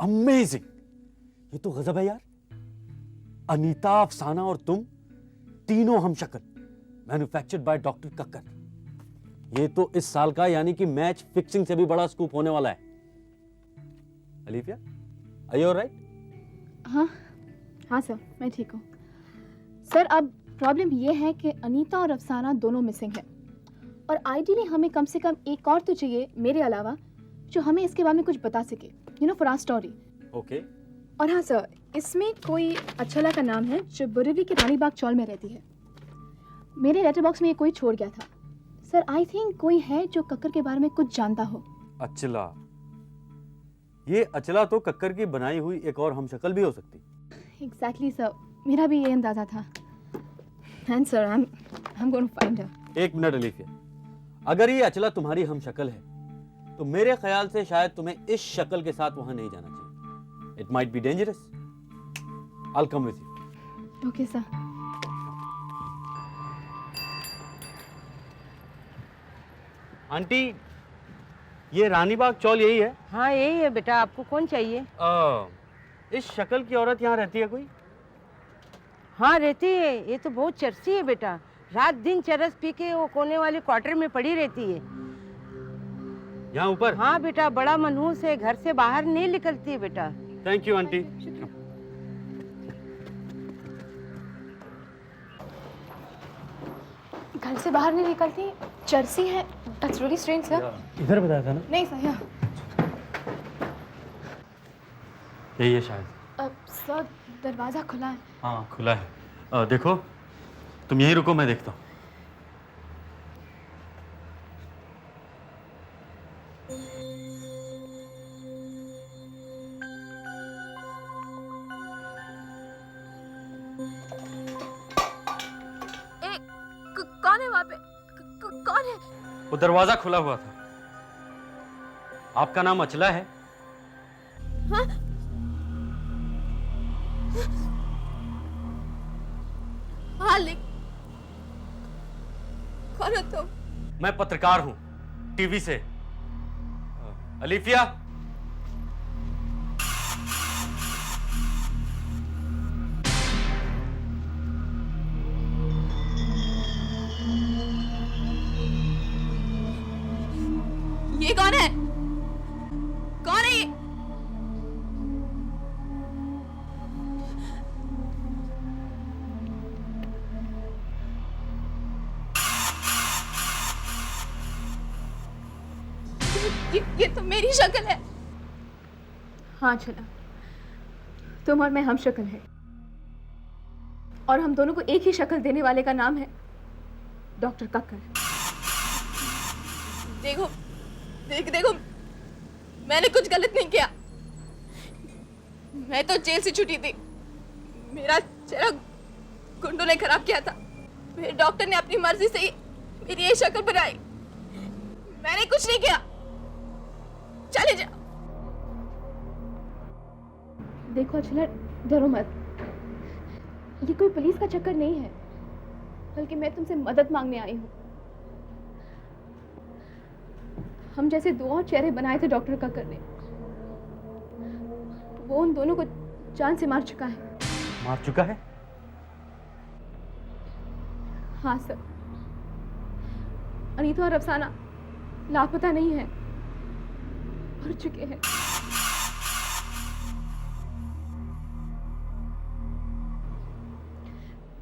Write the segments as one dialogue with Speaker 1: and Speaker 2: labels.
Speaker 1: Amazing, ये तो गजब है यार। अनीता, अफसाना और तुम तीनों हम शक्ल, मैन्युफैक्चर्ड बाय डॉक्टर कक्कर। ये तो इस साल का यानी कि मैच फिक्सिंग से भी बड़ा स्कूप होने वाला है। Alifiya, are you alright?
Speaker 2: हाँ सर, मैं ठीक हूँ। सर अब प्रॉब्लम ये है कि अनीता और अफसाना दोनों मिसिंग है, और आइडियली हमें कम से कम एक और तो चाहिए मेरे अलावा जो हमें इसके बारे में कुछ बता सके, you know, for our story.
Speaker 1: Okay.
Speaker 2: और हाँ सर, इसमें कोई अचला का नाम है जो बोरीवली के रानीबाग चौल में रहती है। मेरे लेटर बॉक्स में ये कोई छोड़ गया था। सर आई थिंक कोई है जो कक्कर के बारे में कुछ जानता हो।
Speaker 1: अचला? ये अचला तो कक्कर की बनाई हुई एक और हम शक्ल भी हो सकती।
Speaker 2: एग्जैक्टली सर, मेरा भी ये अंदाजा था। And sir I am going to find her.
Speaker 1: एक मिनट अलीफिया, अगर ये अचला तुम्हारी हम शक्ल है तो मेरे ख्याल से शायद तुम्हें इस शक्ल के साथ वहां नहीं जाना चाहिए। It might be dangerous. I will come with you.
Speaker 2: Okay sir.
Speaker 1: Aunty, ये रानीबाग चौल यही है?
Speaker 3: हाँ यही है बेटा, आपको कौन चाहिए?
Speaker 1: इस शक्ल की औरत यहाँ रहती है कोई?
Speaker 3: हाँ रहती है, ये तो बहुत चर्ची है बेटा। रात दिन चरस पी के वो कोने वाले क्वार्टर में पड़ी रहती है।
Speaker 1: यहाँ ऊपर?
Speaker 3: हाँ बेटा, बड़ा मनहूस है, घर से बाहर नहीं निकलती है बेटा।
Speaker 1: Thank you aunty.
Speaker 2: घर से बाहर नहीं निकलती, चर्सी है। That's really strange sir.
Speaker 1: इधर बताया था ना?
Speaker 2: नहीं सर, यहाँ।
Speaker 1: यही है शायद।
Speaker 2: सर दरवाजा खुला है।
Speaker 1: हाँ खुला है। देखो, तुम यहीं रुको, मैं देखता हूँ।
Speaker 2: कौन है वहाँ पे? कौन है?
Speaker 1: वो दरवाजा खुला हुआ था। आपका नाम अचला है?
Speaker 2: हाँ? हाँ, कौन हो तुम?
Speaker 1: मैं पत्रकार हूँ, टीवी से। अलीफिया,
Speaker 2: ये कौन है? कौन है ये? ये तो मेरी शक्ल है। हाँ चला, तुम और मैं हम शक्ल है, और हम दोनों को एक ही शक्ल देने वाले का नाम है डॉक्टर कक्कर। देखो देखो, मैंने कुछ गलत नहीं किया। मैं तो जेल से छुटी थी। मेरा चेहरा गुंडों ने खराब किया था। मेरे डॉक्टर ने अपनी मर्जी से ही मेरी ये शक्ल बनाई। मैंने कुछ नहीं किया। चले जाओ। देखो अचला, डरो मत। ये कोई पुलिस का चक्कर नहीं है, बल्कि मैं तुमसे मदद मांगने आई हूँ। हम जैसे दो और चेहरे बनाए थे डॉक्टर कक्कर ने, वो उन दोनों को जान से मार चुका है।
Speaker 1: मार चुका है?
Speaker 2: हाँ सर, अनीता और अफसाना लापता नहीं है, मर चुके हैं।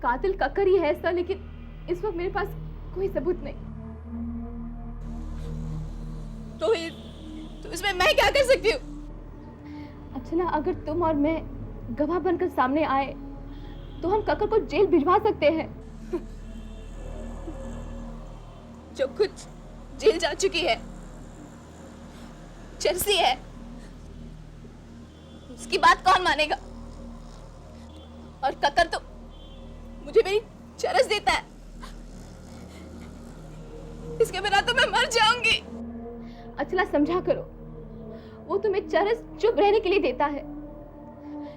Speaker 2: कातिल कक्कर ही है सर, लेकिन इस वक्त मेरे पास कोई सबूत नहीं। तो इसमें मैं क्या कर सकती हूँ? अच्छा, अगर तुम और मैं गवाह बनकर सामने आए तो हम कक्कर को जेल भिजवा सकते हैं। जो खुद जेल जा चुकी है, चर्सी है, उसकी बात कौन मानेगा? और कक्कर तो मुझे मेरी चरस देता है। इसके बिना तो मैं मर जाऊंगी। अचला समझा करो, वो तुम्हें चरस चुप रहने के लिए देता है,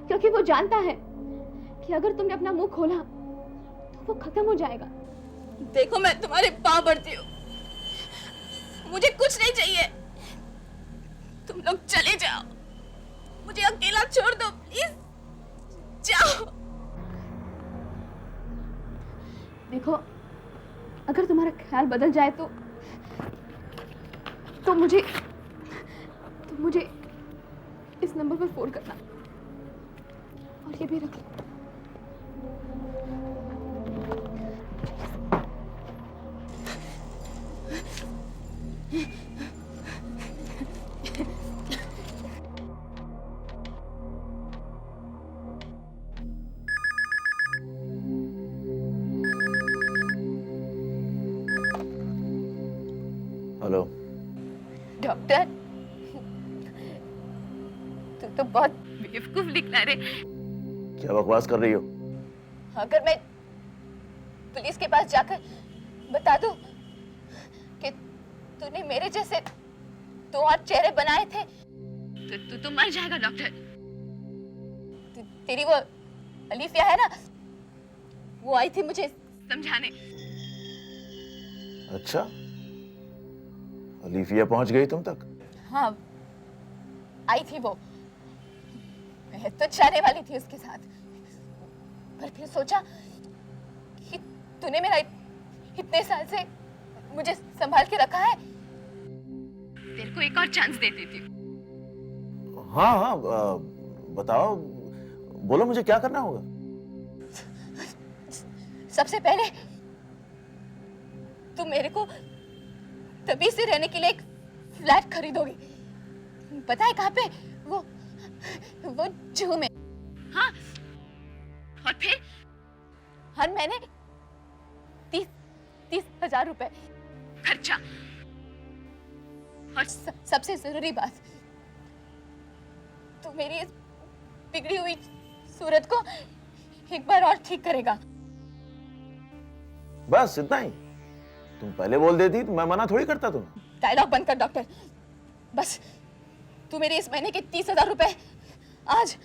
Speaker 2: क्योंकि वो जानता है कि अगर तुमने अपना मुंह खोला तो वो खत्म हो जाएगा। देखो, मैं तुम्हारे पांव पड़ती हूँ, मुझे कुछ नहीं चाहिए, तुम लोग चले जाओ। मुझे अकेला छोड़ दो प्लीज, जाओ। देखो, अगर तुम्हारा ख्याल बदल जाए तो मुझे इस नंबर पर फोन करना, और ये भी रख लो।
Speaker 4: हेलो।
Speaker 2: डॉक्टर, तू तो बहुत बेवकूफ निकला रे।
Speaker 4: क्या बकवास कर रही हो?
Speaker 2: अगर मैं पुलिस के पास जाकर बता दूं कि तूने मेरे जैसे दो और चेहरे बनाए थे तो तू मर जाएगा डॉक्टर। तेरी वो अलीफिया है ना, वो आई थी मुझे समझाने।
Speaker 4: अच्छा, अलीफिया पहुंच गई तुम तक?
Speaker 2: हाँ, आई थी वो। मैं तो जाने वाली थी उसके साथ, पर फिर सोचा कि तूने मेरा इतने साल से मुझे संभाल के रखा है, तेरे को एक और चांस दे देती हूँ।
Speaker 4: हाँ हाँ, बताओ, बोलो मुझे क्या करना होगा?
Speaker 2: सबसे पहले तुम मेरे को तभी से रहने के लिए एक फ्लैट खरीदोगे, पता है कहाँ पे? वो जूहू में। हाँ, और फिर हर महीने 30,000 रुपए खर्चा। और सबसे जरूरी बात, तू मेरी इस बिगड़ी हुई सूरत को एक बार और ठीक करेगा।
Speaker 4: बस इतना ही? तुम पहले बोल देती तो मैं मना थोड़ी करता तुम्हें।
Speaker 2: डायलॉग बंद कर डॉक्टर। बस तू मेरे इस महीने के 30,000 रुपए आज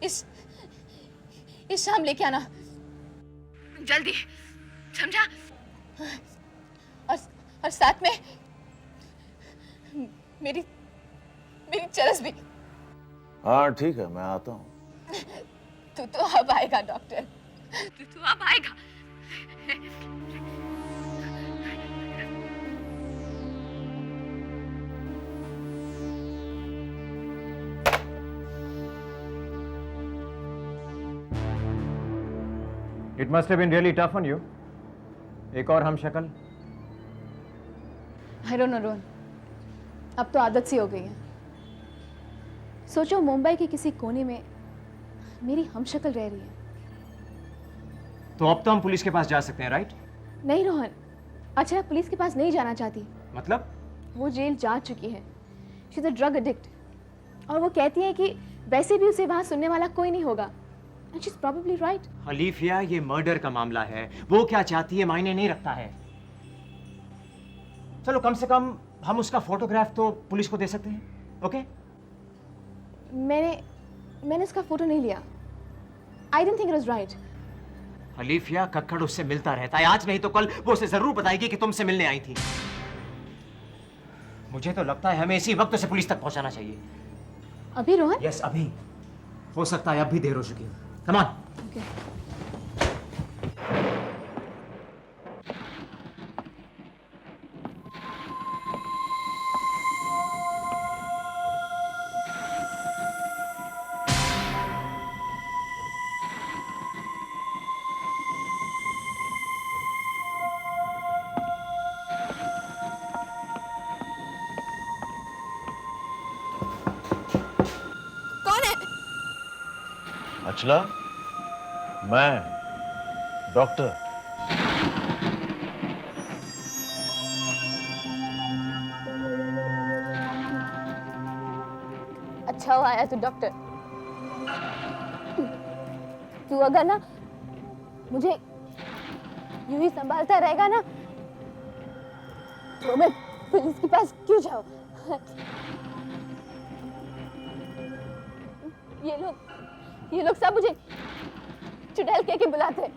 Speaker 2: इस शाम लेके आना, जल्दी, समझा? और साथ में मेरी चरस भी।
Speaker 4: हाँ ठीक है, मैं आता हूँ।
Speaker 2: तू तो अब आएगा डॉक्टर, तू तो अब आएगा।
Speaker 5: It must have been really tough on you. एक और हम शक्ल।
Speaker 2: I don't know, रोहन, अब तो आदत सी हो गई है। सोचो, मुंबई के किसी कोने में मेरी हमशक्ल रह रही है।
Speaker 5: तो अब तो हम पुलिस के पास जा सकते हैं, राइट?
Speaker 2: नहीं रोहन, अच्छा पुलिस के पास नहीं जाना चाहती।
Speaker 5: मतलब?
Speaker 2: वो जेल जा चुकी है। She is a drug addict, और वो कहती है कि वैसे भी उसे वहां सुनने वाला कोई नहीं होगा। And she's probably right.
Speaker 5: Alifiya, ये मर्डर का मामला है, वो क्या चाहती है मायने नहीं रखता है। चलो, कम से कम हम उसका फोटोग्राफ तो पुलिस को दे सकते हैं, ओके?
Speaker 2: मैंने उसका फोटो नहीं लिया। I didn't think it was right.
Speaker 5: Alifiya, Kakkar उससे मिलता रहता है, आज नहीं तो कल वो उसे जरूर बताएगी कि तुमसे मिलने आई थी। मुझे तो लगता है हमें इसी वक्त उसे पुलिस तक पहुंचाना चाहिए।
Speaker 2: अभी रोहन?
Speaker 5: यस, अभी। हो सकता है अब भी देर हो चुकी है। Come on.
Speaker 2: Okay. कौन है?
Speaker 4: अचला, मैं डॉक्टर।
Speaker 2: अच्छा हुआ आया तू डॉक्टर। तू अगर ना मुझे यूं ही संभालता रहेगा ना, तो मैं पुलिस के पास क्यों जाऊं? ये लोग सब मुझे चुड़ैल कह के बुलाते हैं।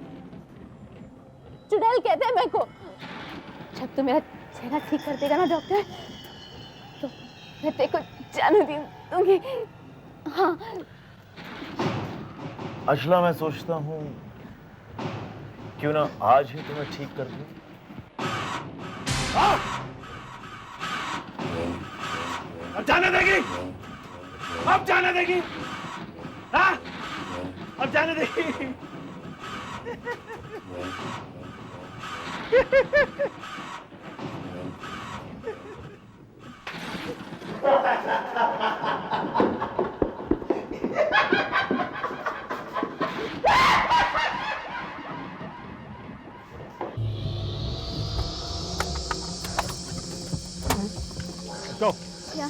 Speaker 2: चुड़ैल कहते हैं मेरे को। जब तू मेरा चेहरा ठीक कर देगा ना डॉक्टर, तो मैं तेरे को जाने दूंगी। हाँ।
Speaker 4: अचला, मैं सोचता हूँ क्यों ना आज ही तुम्हें ठीक कर दूं।
Speaker 1: अब जाने देगी? अब जाने देगी? हाँ? अब जाने देगी? Go.
Speaker 2: क्या?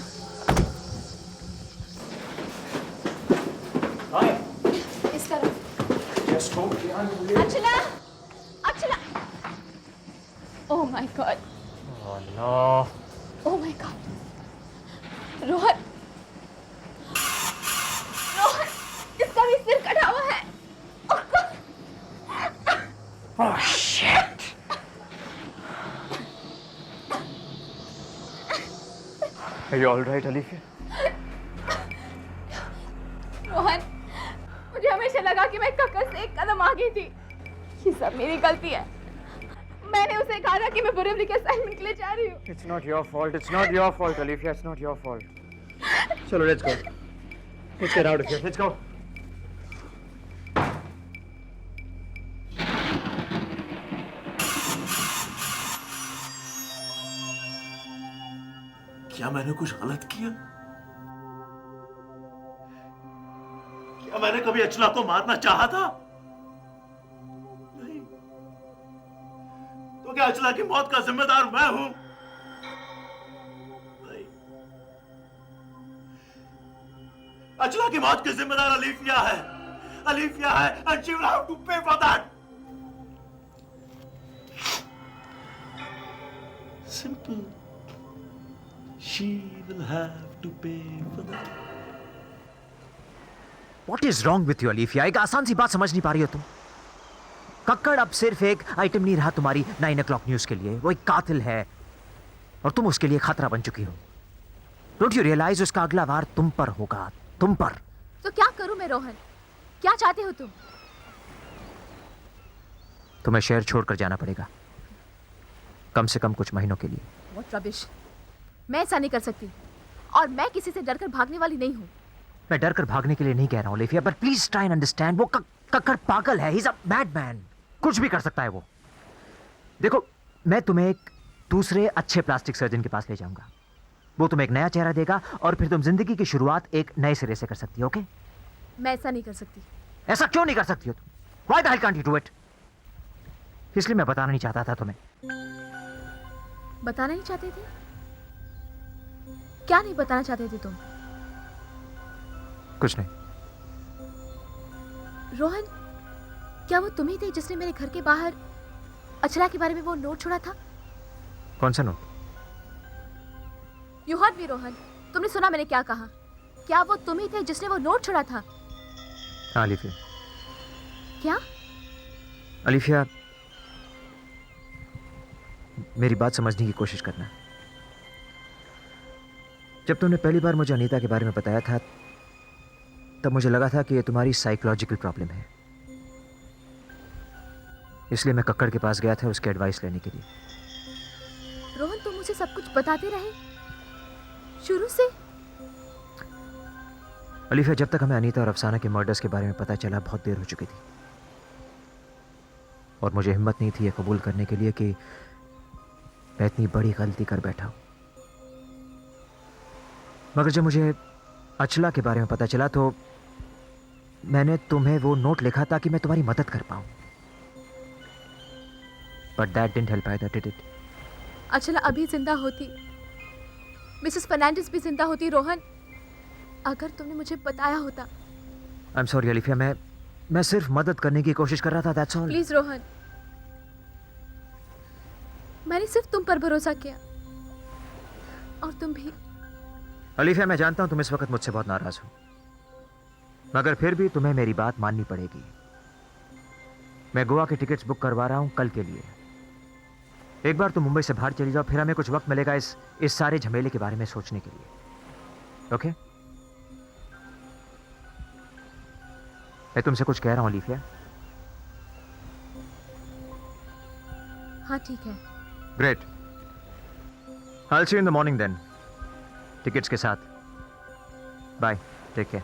Speaker 4: Hi.
Speaker 2: इस तरफ।
Speaker 4: Just go behind me.
Speaker 2: Achala! Achala! Oh my God!
Speaker 5: Oh no.
Speaker 2: Oh my God! Rohan! Rohan! इसका भी सिर कटा हुआ है।
Speaker 5: Oh shit. Are you all right, Alifia?
Speaker 2: Rohan, मुझे हमेशा लगा कि मैं कक्कर से एक कदम आगे थी। ये सब मेरी गलती है। मैंने उसे कहा था कि मैं बोरिवली के असाइनमेंट के लिए जा रही हूँ।
Speaker 5: It's not your fault. It's not your fault, Alifia. It's not your fault. Chalo, let's go. Let's get out of here. Let's go.
Speaker 4: क्या मैंने कुछ गलत किया? क्या मैंने कभी अचला को मारना चाहा था? नहीं। तो क्या अचला की मौत का जिम्मेदार मैं हूं? नहीं। अचला की मौत की जिम्मेदार अलीफिया है। अलीफिया है, and she will have to pay for that. Simple. She will have to pay for that.
Speaker 5: What is wrong with you, Alifia? एक आसान सी बात समझ नहीं पा रही हो तुम? कक्कड़ अब सिर्फ एक आइटम नहीं रहा तुम्हारी 9 o'clock न्यूज के लिए। वो एक कातिल है और तुम उसके लिए खतरा बन चुकी हो। Don't you realize उसका अगला वार तुम पर होगा, तुम पर।
Speaker 2: तो क्या करूं मैं रोहन? क्या चाहते हो तुम?
Speaker 5: तुम्हें शहर छोड़कर जाना पड़ेगा, कम से कम कुछ महीनों के लिए।
Speaker 2: What rubbish! मैं ऐसा नहीं कर सकती और मैं किसी से डरकर भागने वाली नहीं हूँ।
Speaker 5: मैं डर कर भागने के लिए नहीं कह रहा हूँ Alefiya, but please try and understand. वो कक्कड़ पागल है, ही इज अ मैडमैन। कुछ भी कर सकता है वो। देखो, मैं तुम्हें एक दूसरे अच्छे प्लास्टिक सर्जन के पास ले जाऊंगा। वो तुम्हें एक नया चेहरा देगा और फिर तुम जिंदगी की शुरुआत एक नए सिरे से कर सकती हो। ओके?
Speaker 2: मैं ऐसा नहीं कर सकती।
Speaker 5: ऐसा क्यों नहीं कर सकती हो तुम? Why the hell can't you do it? इसलिए मैं बताना नहीं चाहता था तुम्हें।
Speaker 2: बताना नहीं चाहते थे? क्या नहीं बताना चाहते थे तुम?
Speaker 5: कुछ नहीं।
Speaker 2: रोहन, क्या वो तुम ही थे जिसने मेरे घर के बाहर अचला के बारे में वो नोट छोड़ा था?
Speaker 5: कौन सा note?
Speaker 2: You heard me Rohan. तुमने सुना मैंने क्या कहा? क्या वो तुम ही थे जिसने वो नोट छोड़ा था?
Speaker 5: हाँ अलीफिया।
Speaker 2: क्या?
Speaker 5: अलीफिया, मेरी बात समझने की कोशिश करना। जब तुमने पहली बार मुझे अनीता के बारे में बताया था, तब मुझे लगा था कि ये तुम्हारी साइकोलॉजिकल प्रॉब्लम है। इसलिए मैं कक्कड़ के पास गया था उसकी एडवाइस लेने के लिए।
Speaker 2: रोहन, तुम मुझे सब कुछ बताते रहे शुरू से?
Speaker 5: अलीफिया, जब तक हमें अनीता और अफसाना के मर्डर्स के बारे में पता चला, बहुत देर हो चुकी थी और मुझे हिम्मत नहीं थी ये कबूल करने के लिए कि मैं इतनी बड़ी गलती कर बैठा हूं। मगर जब मुझे अचला के बारे में पता चला तो मैंने तुम्हें वो नोट लिखा ताकि मैं तुम्हारी मदद कर पाऊं। But that didn't help either, did it?
Speaker 2: Achala अभी जिंदा होती, मिसेस फर्नांडिस भी जिंदा होती रोहन, अगर तुमने मुझे बताया होता।
Speaker 5: आई एम सॉरी अलीफिया, मैं सिर्फ मदद करने की कोशिश कर रहा था, दैट्स ऑल।
Speaker 2: प्लीज रोहन, मैंने सिर्फ तुम पर भरोसा किया और तुम भी।
Speaker 5: अलीफिया, मैं जानता हूं तुम इस वक्त मुझसे बहुत नाराज हो, मगर फिर भी तुम्हें मेरी बात माननी पड़ेगी। मैं गोवा के टिकट्स बुक करवा रहा हूं कल के लिए। एक बार तुम मुंबई से बाहर चली जाओ, फिर हमें कुछ वक्त मिलेगा इस सारे झमेले के बारे में सोचने के लिए। ओके? मैं तुमसे कुछ कह रहा हूँ अलीफिया।
Speaker 2: हाँ ठीक है।
Speaker 5: Great, I'll see you in the morning then, tickets के साथ। Bye, take care.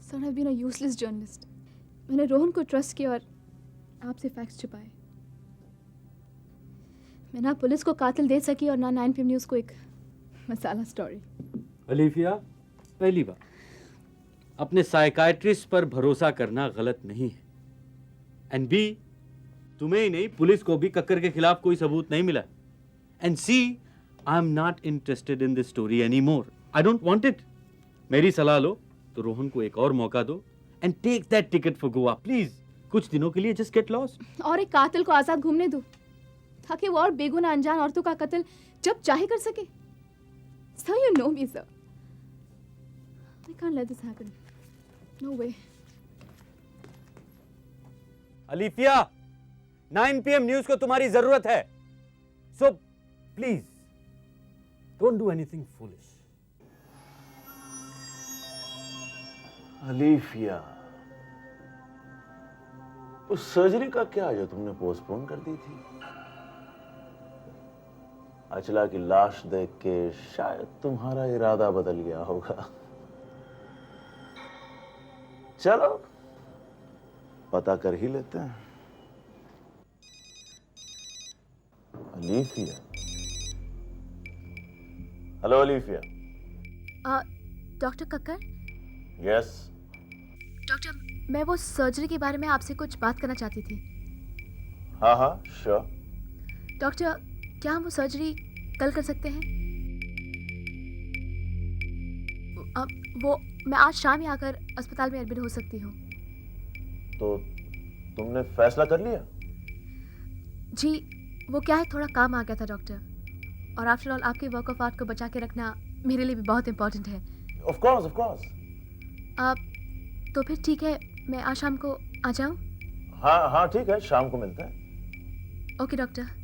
Speaker 2: Sir, I've been a useless journalist. मैंने रोहन को ट्रस्ट किया और आपसे फैक्ट्स छुपाए। मैं ना पुलिस को कातिल दे सकी और ना 9 PM न्यूज़ को एक मसाला स्टोरी।
Speaker 1: अलीफिया, पहली बात, अपने साइकाइट्रिस्ट पर भरोसा करना गलत नहीं है। एंड बी, तुम्हें ही नहीं पुलिस को भी कक्कर के खिलाफ कोई सबूत नहीं मिला। And see, I am not interested in this story any more. I don't want it. मेरी सलाह लो तो रोहन को एक और मौका दो and take that ticket for Goa please. कुछ दिनों के लिए जस्ट गेट लॉस्ट।
Speaker 2: और एक कातिल को आज़ाद घूमने दो ताकि वो और बेगुनाह अनजान औरतों का कत्ल जब चाहे कर सके। Sir, you know me, sir. I can't let this happen. No way.
Speaker 1: Alifiya, 9 PM news को तुम्हारी जरूरत है। So please don't do anything foolish.
Speaker 4: Alifiya, उस सर्जरी का क्या जो तुमने पोस्टपोन कर दी थी? अचला की लाश देख के शायद तुम्हारा इरादा बदल गया होगा। चलो पता कर ही लेते हैं। Alifiya, hello Alifiya.
Speaker 2: Doctor Kakkar,
Speaker 4: yes.
Speaker 2: Doctor, मैं वो सर्जरी के बारे में आपसे कुछ बात करना चाहती थी।
Speaker 4: हाँ हाँ, श्योर।
Speaker 2: डॉक्टर, क्या हम वो सर्जरी कल कर सकते हैं? वो मैं आज शाम ही आकर अस्पताल में एडमिट हो सकती हूँ।
Speaker 4: तो तुमने फैसला कर लिया?
Speaker 2: जी, वो क्या है, थोड़ा काम आ गया था डॉक्टर। और आफ्टर ऑल आपके वर्क ऑफ आर्ट को बचा के रखना मेरे लिए भी बहुत इंपॉर्टेंट है।
Speaker 4: Of course, of course.
Speaker 2: तो फिर ठीक है, मैं आज शाम को आ जाऊँ?
Speaker 4: हाँ हाँ ठीक है, शाम को मिलते हैं।
Speaker 2: Okay doctor.